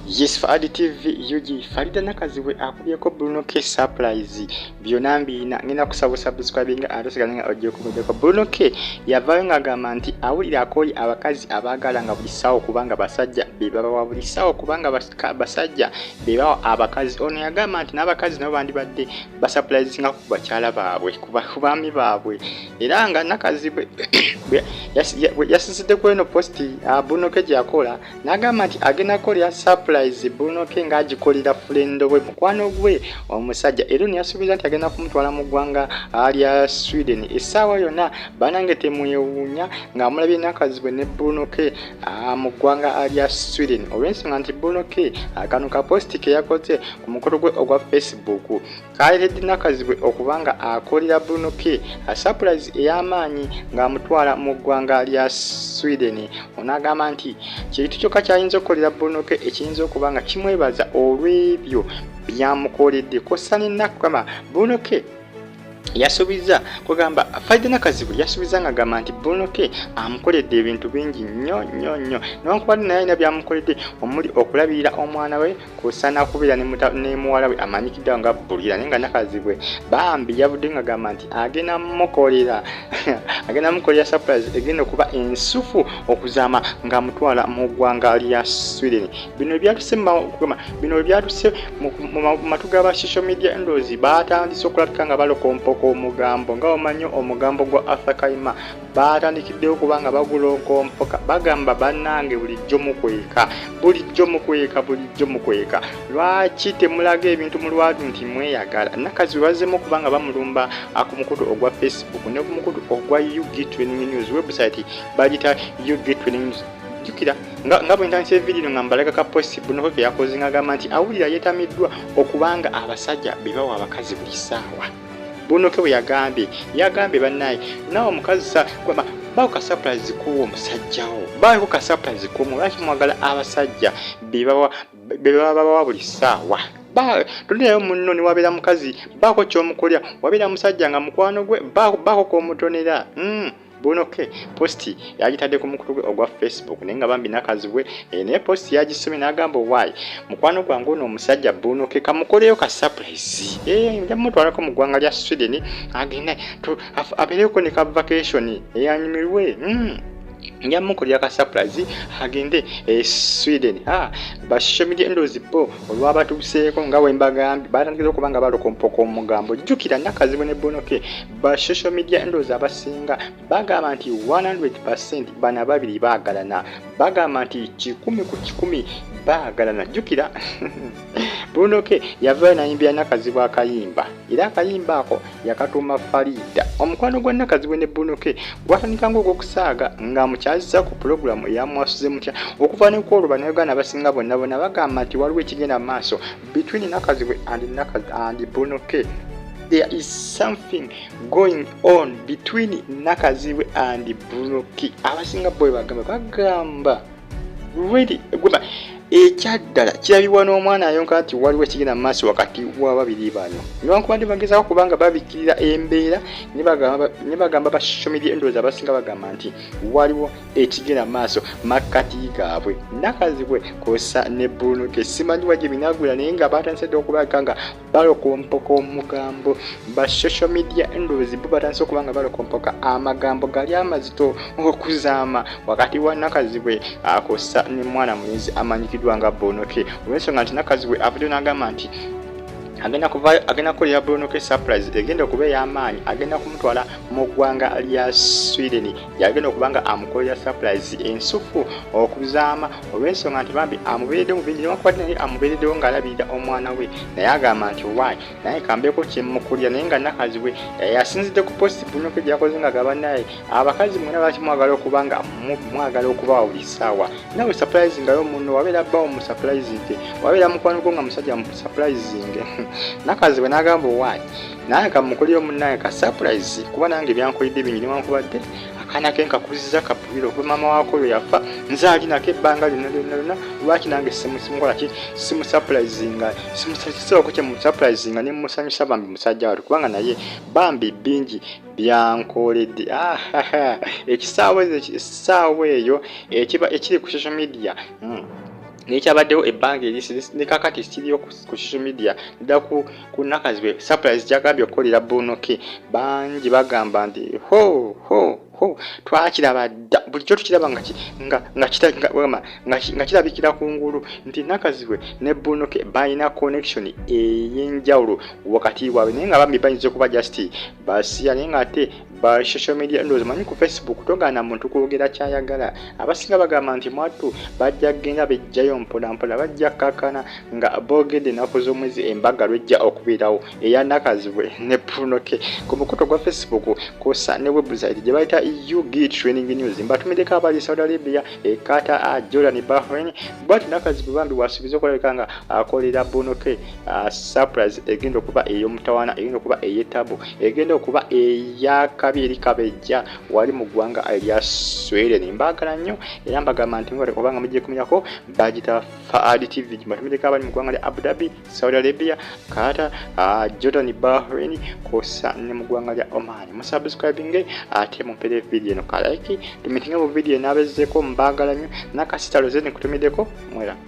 Yes, Faridah TV yuji Faridah Nakazibwe akubyeko Bruno K Suprise byonna mbiina ngenda kusaba subscribing atosigala ojja kumujjako Bruno K yavaayo ng'agamba nti awulira akoli abakazi abaagala nga buli ssaawa kubanga basajja be babawa buli ssaawa kubanga basajja be bawa abakazi. Ono yagamba nti n'abakazi nabo bandibadde basupurizinga ku bakyala baabwe ku baami baabwe era nga Nakazibwe yasinzidde ku eno posti Bruno K gyakola n'agamba nti agenda kukolera surprise Bruno K ng'agikolera fulendo bwe mukwano gwe omusajja era yasuubiza nti agenda kumutwala mu ggwanga alya Sweden essaawa yonna banange temwewuunya ng'amulabye Nakazibwe ne Bruno K mu ggwanga alya Sweden olw'ensonga nti Bruno K kano ka posti ke yakoze ku mukolo gwe ogwa Facebook kaleetedde Nakazibwe okubanga akolera Bruno K surprise ey'amaanyi ng'amutwala mu ggwanga lya Sweden. Onagamba nti kintu kyokka kyayinza okukolera Bruno K ekiyinza okubanga kimwebaza olw'ebyo byamukoledde kosa n'enakama Bruno K yasuubiza kugamba Faridah Nakazibwe yasuubiza ng'agamba nti Bruno K amukoledde ebintu bingi nnyo newankubadde naye alina byamukoledde omuli okulabirira omwana we kusana kubeera ne muwala we amanyikidde nga bulira naye nga Nakazibwe bambi yavudde ng'agamba nti agenda mukolera surprise egenda okuba ensufu okuzaama ng'amutwala mu ggwanga lya Sweden. Bino byatuse mu matu g'aba social media endoozi baatandise okulabika nga balokompa omugambo nga omanyi omugambo gwa Afakaima baatandikiddeyo kubanga bagulonkompoka bagamba bannange bulijjo mukweka lwaki temulaga ebintu mu lwatu nti mweyagala. Nakazibwe bazzemu kubanga bamulumba ku mukutu ogwa Facebook ne ku mukutu ogwa UG20 News website bagita UG20 News. Jukira nga bwe ntandise video nga mbalaga ka post Bruno K yakoze ng'agamba nti awulira yeetamiddwa okubanga abasajja be bawa abakazi buli ssaawa. Bruno K bwe yagambye bannaye nawe omukazi baako ka surprise k'uwo omusajjawo baako ka surprise k'omu lwaki mwagala abasajja be babawa buli ssaawa. Tonerayo munno ne wabeera mukazi baako ky'omukolera wabeera musajja nga mukwano gwe baako k'omutonera. Bruno K posti yagitadde ku mukutu gwe ogwa Facebook naye nga bambi Nakazibwe naye posti yagisomye n'agamba waayi mukwano gwange ono omusajja Bruno K kamukoleyo ka surprise njamutwalako mu ggwanga lya Sweden agenda abeereko ne ka vacation eyanyumirwe njamukolera ka surprise agende Sweden. Ba social media endoozi bo olwabatuuseeko nga bwe mbagambye baatandikira okubanga balokompoka omugambo. Jjukira Nakazibwe ne Bruno K ba social media endoozi abasinga bagamba nti 100% bana babiri baagalana bagamba nti 100 ku 100 baagalana. Jjukira Bruno K yavaayo nayimbira Nakazibwe akayimba era akayimba ako yakatuuma Faridah. Omukwano gwa Nakazibwe ne Bruno K gwatandika ng'ogw'okusaaga nga mukyazizza ku pulogulaamu eyamwasuze mutya okuva ne kwolwo bannayuganda abasinga bonna bagamba nti waliwo ekigenda maaso between Nakazibwe and Bruno K. There is something going on between Nakazibwe and Bruno K. Abasinga bwe bagamba really ekyaddala kirabibwa n'omwana ayonka nti waliwo ekigenda mu maaso wakati wa babiri bano newankubadde bagezaako kubanga babikirira embeera ne bagamba ba social media endoozi abasinga bagamba nti waliwo ekigenda mu maaso makkati gaabwe Nakazibwe kosa ne Bruno K. Simanyi wajje binagula naye nga batandise dde okubaka nga balokompoka omugambo. Ba social media endoozi bo batandise okubanga balokompoka amagambo gali amazito okuzaama wakati wa Nakazibwe akosa ne mwana mulenzi amanyikidwa nga Bruno K. Olw'ensonga nti Nakazibwe avuddeyo n'agamba nti agenda kukolera Bruno K surprise egenda okuba ey'amaanyi agenda kumutwala mu ggwanga lya Sweden yagenda okubanga amukolera surprise ensufu okuzaama olw'ensonga nti bambi amubeeredde mu bingi newankubadde naye amubeereddewo ng'alabirira omwana we naye agamba nti waayi naye kambeeko kyemukulira naye nga Nakazibwe yasinzidde ku posti Bruno K gyakoze ng'agamba naye abakazi mwena lwaki mwagala okubanga mwagala okubawa buli ssaawa nawe surprisingayo munno wabeera bbawo mu surprisinge wabeera mukwano gwo nga musajja mu surprisinge. Nakazibwe n'agamba waayi naye kamukolera munnaye ka surprise kuba nange byankolidde bingi newankubadde akaana ke nkakuzizza kapulira okuba maama waako lwe yafa nze ali nako ebbanga lyonna lwaki nange simusurprisinga ne musanyusa bambi musajja watu kubanga naye bambi bingi byankoledde. Ekisaawe eyo ekiba ekiri ku social media nekyabaddewo ebbanga erisi ne kakati kiriyo ku social media ddala ku Nakazibwe Suprise gyagambye okukolera Bruno bangi bagamba nti twakiraba dda bulijjo tukiraba nga kirabikira kungulu nti Nakazibwe ne Bruno balina connection ey'enjawulo wakati waabwe naye nga bambi bayinza okuba just basiya naye nga ate ba social media ndozi manyi ku Facebook togaana muntu kwogera kyayagala abasinga bagamba nti mwattu bajja genda bejjayo mpolampola bajja kakana nga boogedde ennaku z'omwezi embaga lwejja okubeerawo eya Nakazibwe ne Bruno ku mukuto gwa Facebook kosa ne website gye bayita UG Training News mbatumireko abali Saudi Arabia Qatar Jordan Bahrain bwati Nakazibwe bambi wasuubiza okulabika nga akolera Bruno Suprise egenda okuba ey'omutawaana egenda okuba ey'ettabo egenda okuba ey'akabiri kabejja wali mu ggwanga erya Sweden mbaagala nnyo era mbagamba nti obanga mujje kumenyako bagita Faridah TV mbatumireko abali mu ggwanga lya Abadde Saudi Arabia Qatar Jordan Bahrain kosa ne mu ggwanga lya Oman musubscribing ate mumpere video eno kalike tumitinga mu video nabezzeko mbaagala nnyo nakasitalo zeni kutumiddeko mwera